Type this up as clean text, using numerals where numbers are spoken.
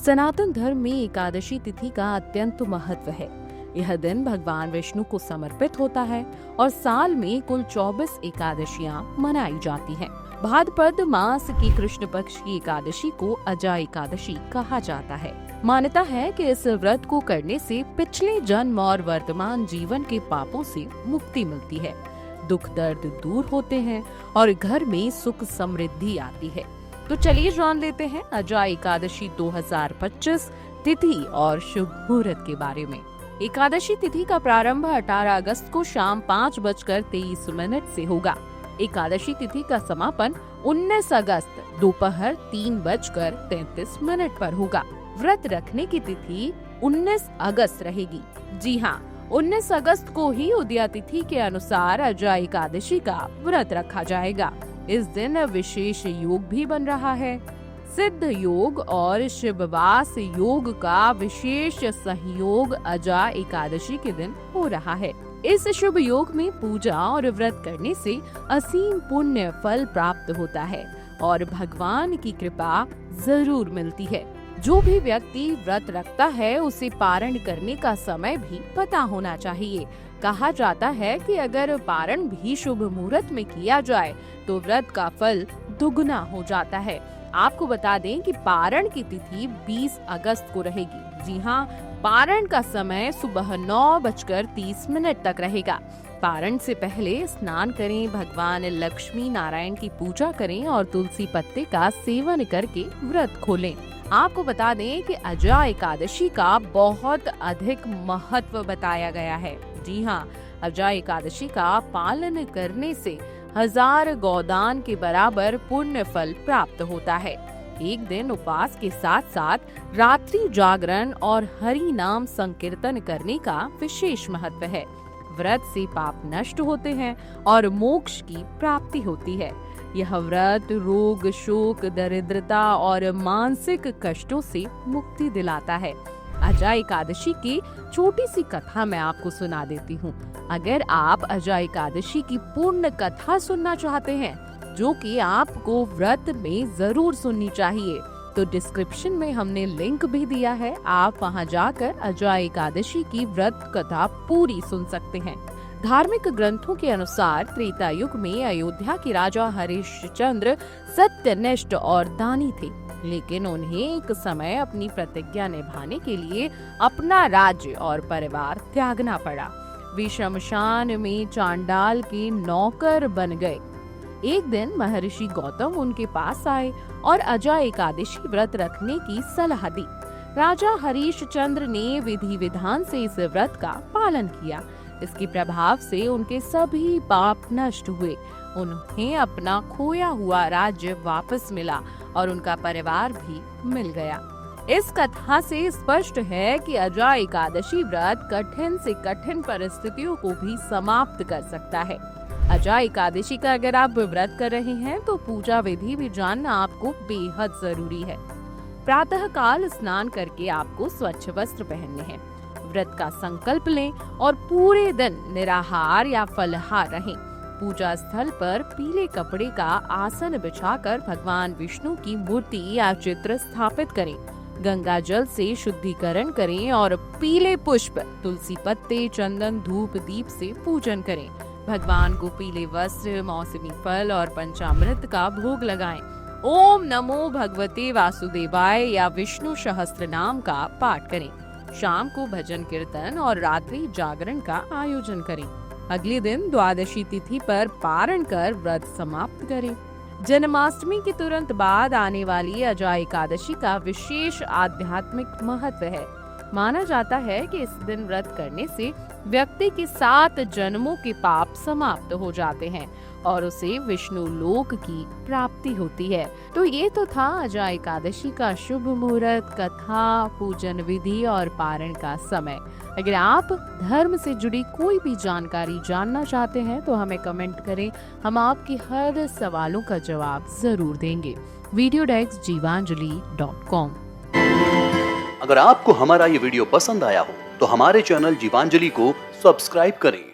सनातन धर्म में एकादशी तिथि का अत्यंत महत्व है। यह दिन भगवान विष्णु को समर्पित होता है और साल में कुल 24 एकादशियां मनाई जाती हैं। भाद्रपद मास की कृष्ण पक्ष की एकादशी को अजा एकादशी कहा जाता है। मान्यता है कि इस व्रत को करने से पिछले जन्म और वर्तमान जीवन के पापों से मुक्ति मिलती है, दुख दर्द दूर होते हैं और घर में सुख समृद्धि आती है। तो चलिए जान लेते हैं अजा एकादशी 2025 तिथि और शुभ मुहूर्त के बारे में। एकादशी तिथि का प्रारंभ 18 अगस्त को शाम 5:23 से होगा। एकादशी तिथि का समापन 19 अगस्त दोपहर 3:33 पर होगा। व्रत रखने की तिथि 19 अगस्त रहेगी। जी हाँ, 19 अगस्त को ही उदया तिथि के अनुसार अजा एकादशी का व्रत रखा जाएगा। इस दिन विशेष योग भी बन रहा है। सिद्ध योग और शिववास योग का विशेष सहयोग अजा एकादशी के दिन हो रहा है। इस शुभ योग में पूजा और व्रत करने से असीम पुण्य फल प्राप्त होता है और भगवान की कृपा जरूर मिलती है। जो भी व्यक्ति व्रत रखता है उसे पारण करने का समय भी पता होना चाहिए। कहा जाता है कि अगर पारण भी शुभ मुहूर्त में किया जाए तो व्रत का फल दुगना हो जाता है। आपको बता दें कि पारण की तिथि 20 अगस्त को रहेगी। जी हाँ, पारण का समय सुबह 9:30 तक रहेगा। पारण से पहले स्नान करें, भगवान लक्ष्मी नारायण की पूजा करें और तुलसी पत्ते का सेवन करके व्रत खोलें। आपको बता दें कि अजा एकादशी का बहुत अधिक महत्व बताया गया है। जी हाँ, अजा एकादशी का पालन करने से 1000 गोदान के बराबर पुण्य फल प्राप्त होता है। एक दिन उपवास के साथ साथ रात्रि जागरण और हरि नाम संकीर्तन करने का विशेष महत्व है। व्रत से पाप नष्ट होते हैं और मोक्ष की प्राप्ति होती है। यह व्रत रोग, शोक, दरिद्रता और मानसिक कष्टों से मुक्ति दिलाता है। अजा एकादशी की छोटी सी कथा मैं आपको सुना देती हूँ। अगर आप अजा एकादशी की पूर्ण कथा सुनना चाहते हैं, जो कि आपको व्रत में जरूर सुननी चाहिए, तो डिस्क्रिप्शन में हमने लिंक भी दिया है। आप वहां जाकर अजा एकादशी की व्रत कथा पूरी सुन सकते हैं। धार्मिक ग्रंथों के अनुसार त्रेता युग में अयोध्या के राजा हरिश्चंद्र सत्यनिष्ठ और दानी थे, लेकिन उन्हें एक समय अपनी प्रतिज्ञा निभाने के लिए अपना राज्य और परिवार त्यागना पड़ा। वे शमशान में चांडाल के नौकर बन गए। एक दिन महर्षि गौतम उनके पास आए और अजा एकादशी व्रत रखने की सलाह दी। राजा हरिश्चंद्र ने विधि विधान से इस व्रत का पालन किया। इसके प्रभाव से उनके सभी पाप नष्ट हुए। उन्हें अपना खोया हुआ राज्य वापस मिला और उनका परिवार भी मिल गया। इस कथा से स्पष्ट है कि अजा एकादशी व्रत कठिन से कठिन परिस्थितियों को भी समाप्त कर सकता है। अजा एकादशी का अगर आप व्रत कर रहे हैं तो पूजा विधि भी जानना आपको बेहद जरूरी है। प्रातः काल स्नान करके आपको स्वच्छ वस्त्र पहनने हैं। व्रत का संकल्प लें और पूरे दिन निराहार या फलाहार रहें। पूजा स्थल पर पीले कपड़े का आसन बिछाकर भगवान विष्णु की मूर्ति या चित्र स्थापित करें। गंगा जल से शुद्धिकरण करें और पीले पुष्प, तुलसी पत्ते, चंदन, धूप, दीप से पूजन करें। भगवान को पीले वस्त्र, मौसमी फल और पंचामृत का भोग लगाएं। ओम नमो भगवते वासुदेवाय या विष्णु सहस्त्र नाम का पाठ करें। शाम को भजन कीर्तन और रात्रि जागरण का आयोजन करें। अगले दिन द्वादशी तिथि पर पारण कर व्रत समाप्त करें। जन्माष्टमी के तुरंत बाद आने वाली अजा एकादशी का विशेष आध्यात्मिक महत्व है। माना जाता है कि इस दिन व्रत करने से व्यक्ति के 7 जन्मों के पाप समाप्त हो जाते हैं और उसे विष्णु लोक की प्राप्ति होती है। तो ये तो था अजा एकादशी का शुभ मुहूर्त, कथा, पूजन विधि और पारण का समय। अगर आप धर्म से जुड़ी कोई भी जानकारी जानना चाहते हैं तो हमें कमेंट करें, हम आपके हर सवालों का जवाब जरूर देंगे। videodesk.jivanjali.com। अगर आपको हमारा ये वीडियो पसंद आया हो तो हमारे चैनल जीवांजलि को सब्सक्राइब करें